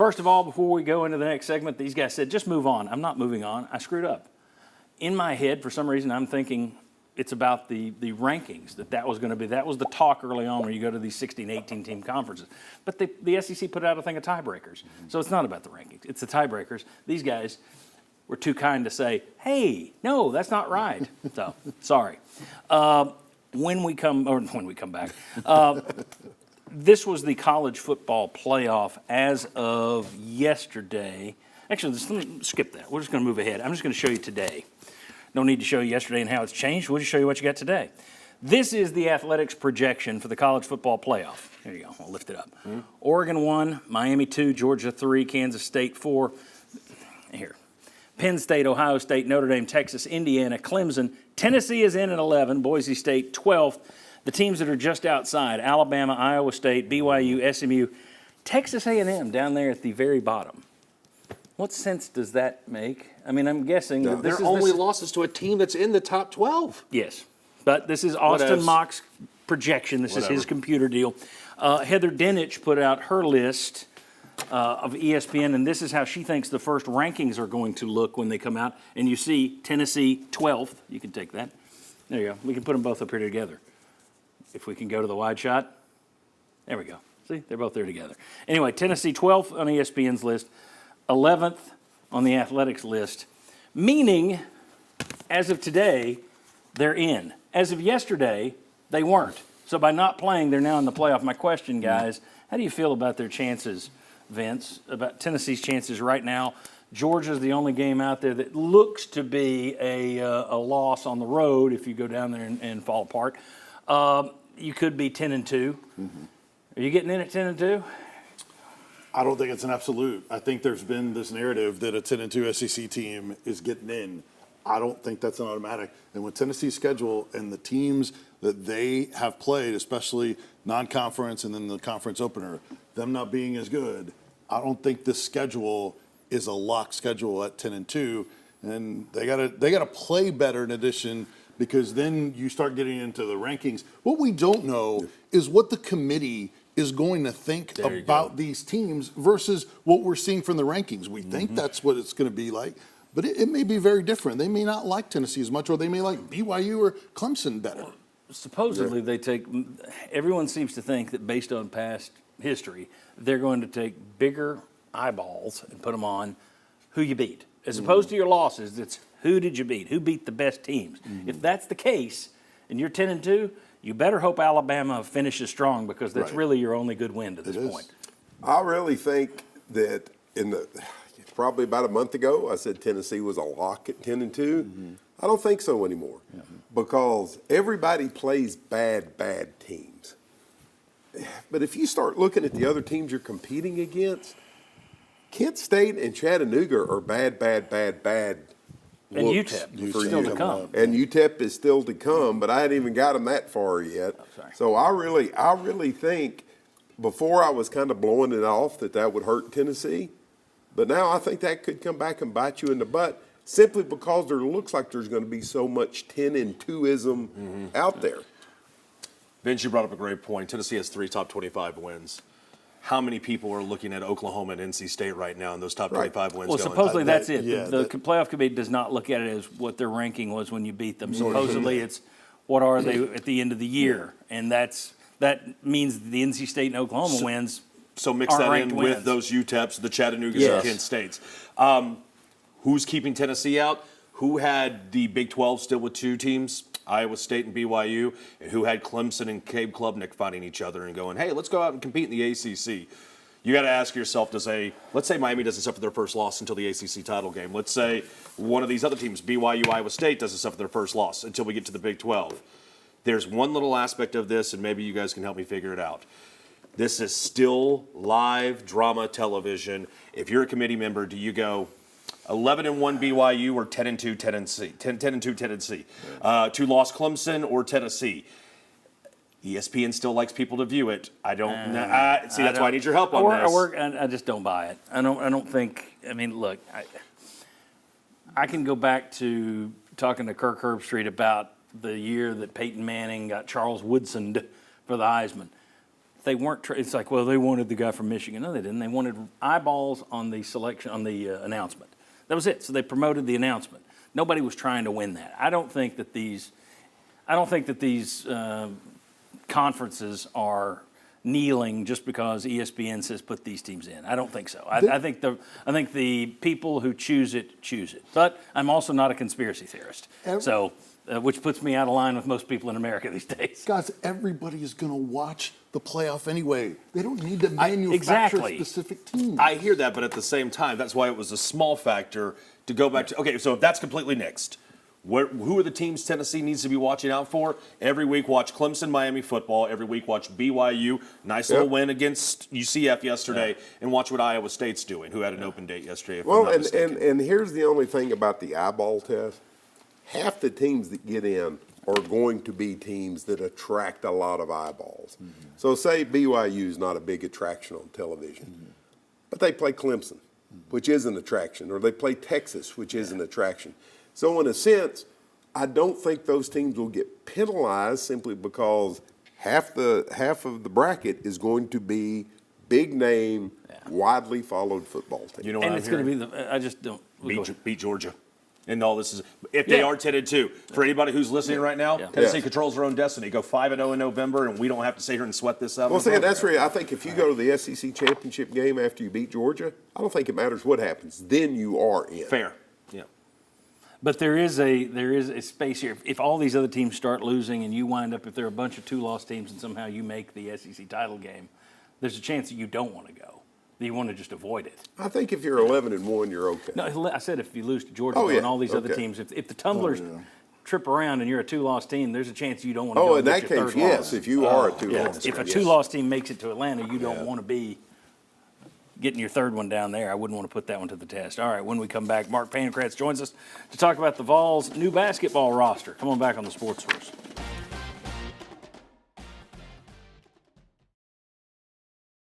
First of all, before we go into the next segment, these guys said, just move on. I'm not moving on. I screwed up. In my head, for some reason, I'm thinking it's about the rankings, that was going to be, that was the talk early on when you go to these 16, 18-team conferences. But the SEC put out a thing of tiebreakers. So it's not about the rankings. It's the tiebreakers. These guys were too kind to say, hey, no, that's not right. So, sorry. When we come back, this was the college football playoff as of yesterday. Actually, let me skip that. We're just going to move ahead. I'm just going to show you today. No need to show you yesterday and how it's changed. We'll just show you what you got today. This is the athletics projection for the college football playoff. There you go. I'll lift it up. Mm-hmm. Oregon 1, Miami 2, Georgia 3, Kansas State 4. Here. Penn State, Ohio State, Notre Dame, Texas, Indiana, Clemson. Tennessee is in at 11. Boise State 12th. The teams that are just outside, Alabama, Iowa State, BYU, SMU, Texas A&M down there at the very bottom. What sense does that make? I mean, I'm guessing that they're only losses to a team that's in the top 12. Yes, but this is Austin Mock's projection. This is his computer deal. Heather Dinich put out her list of ESPN, and this is how she thinks the first rankings are going to look when they come out. And you see Tennessee 12th. You can take that. There you go. We can put them both up here together. If we can go to the wide shot. There we go. See, they're both there together. Anyway, Tennessee 12th on ESPN's list, 11th on the athletics list, meaning as of today, they're in. As of yesterday, they weren't. So by not playing, they're now in the playoff. My question, guys, how do you feel about their chances, Vince, about Tennessee's chances right now? Georgia's the only game out there that looks to be a loss on the road if you go down there and fall apart. You could be 10-2. Mm-hmm. Are you getting in at 10-2? I don't think it's an absolute. I think there's been this narrative that a 10-2 SEC team is getting in. I don't think that's an automatic. And with Tennessee's schedule and the teams that they have played, especially non-conference and then the conference opener, them not being as good, I don't think this schedule is a lock schedule at 10-2. And they gotta play better in addition, because then you start getting into the rankings. What we don't know is what the committee is going to think about these teams versus what we're seeing from the rankings. We think that's what it's going to be like, but it may be very different. They may not like Tennessee as much, or they may like BYU or Clemson better. Well, supposedly they take, everyone seems to think that based on past history, they're going to take bigger eyeballs and put them on who you beat. As opposed to your losses, it's who did you beat? Who beat the best teams? If that's the case, and you're 10-2, you better hope Alabama finishes strong, because that's really your only good win to this point. I really think that probably about a month ago, I said Tennessee was a lock at 10-2. I don't think so anymore, because everybody plays bad teams. But if you start looking at the other teams you're competing against, Kent State and Chattanooga are bad. And UTEP is still to come. And UTEP is still to come, but I hadn't even got them that far yet. So I really think, before I was kind of blowing it off that would hurt Tennessee, but now I think that could come back and bite you in the butt, simply because there looks like there's going to be so much 10-2ism out there. Vince, you brought up a great point. Tennessee has 3 top 25 wins. How many people are looking at Oklahoma and NC State right now in those top 25 wins? Well, supposedly that's it. The playoff committee does not look at it as what their ranking was when you beat them. Supposedly it's what are they at the end of the year, and that means the NC State and Oklahoma wins. So mix that in with those UTEPs, the Chattanoogas and Kent States. Who's keeping Tennessee out? Who had the Big 12 still with 2 teams? Iowa State and BYU, and who had Clemson and Cabe Klubnik fighting each other and going, hey, let's go out and compete in the ACC. You got to ask yourself, let's say Miami doesn't suffer their first loss until the ACC title game. Let's say one of these other teams, BYU, Iowa State, doesn't suffer their first loss until we get to the Big 12. There's one little aspect of this, and maybe you guys can help me figure it out. This is still live drama television. If you're a committee member, do you go 11-1 BYU or 10-2 Tennessee? 10-2 Tennessee. 2-loss Clemson or Tennessee? ESPN still likes people to view it. I don't know. See, that's why I need your help on this. I just don't buy it. I don't think. I mean, look, I can go back to talking to Kirk Herbstreit about the year that Peyton Manning got Charles Woodson for the Heisman. they weren't. It's like, well, they wanted the guy from Michigan. No, they didn't. They wanted eyeballs on the selection, on the announcement. That was it. So they promoted the announcement. Nobody was trying to win that. I don't think that these conferences are kneeling just because ESPN says put these teams in. I don't think so. I think the people who choose it. But I'm also not a conspiracy theorist. So. Which puts me out of line with most people in America these days. Guys, everybody is going to watch the playoff anyway. They don't need to manufacture specific teams. I hear that, but at the same time, that's why it was a small factor to go back to. Okay, so if that's completely nixed, who are the teams Tennessee needs to be watching out for? Every week, watch Clemson, Miami football. Every week, watch BYU. Nice little win against UCF yesterday, and watch what Iowa State's doing, who had an open date yesterday. If I'm not mistaken. And here's the only thing about the eyeball test. Half the teams that get in are going to be teams that attract a lot of eyeballs. Mm-hmm. So say BYU is not a big attraction on television, but they play Clemson, which is an attraction, or they play Texas, which is an attraction. So in a sense, I don't think those teams will get penalized simply because half of the bracket is going to be big name, widely followed football teams. You know what and I'm it's going hearing? to be I just don't Beat Georgia. And all this is, if they are 10-2, for anybody who's listening right now, Tennessee controls their own destiny. Go 5-0 in November, and we don't have to sit here and sweat this out. Well, see, that's really. I think if you go to the SEC championship game after you beat Georgia, I don't think it matters what happens. Then you are in. Fair. Yeah. But there is a space here. If all these other teams start losing, and you wind up, if there are a bunch of 2-loss teams, and somehow you make the SEC title game, there's a chance that you don't want to go. You want to just avoid it. I think if you're 11-1, you're okay. No, I said if you lose to Georgia and all these other teams, if the Tumblers trip around and you're a 2-loss team, there's a chance you don't want to go. Oh, in that case, yes. If you are a 2-loss team, if a 2-loss team makes it to Atlanta, you don't want to be getting your third one down there. I wouldn't want to put that one to the test. All right, when we come back, Mark Pankratz joins us to talk about the Vols' new basketball roster. Come on back on the Sports Source.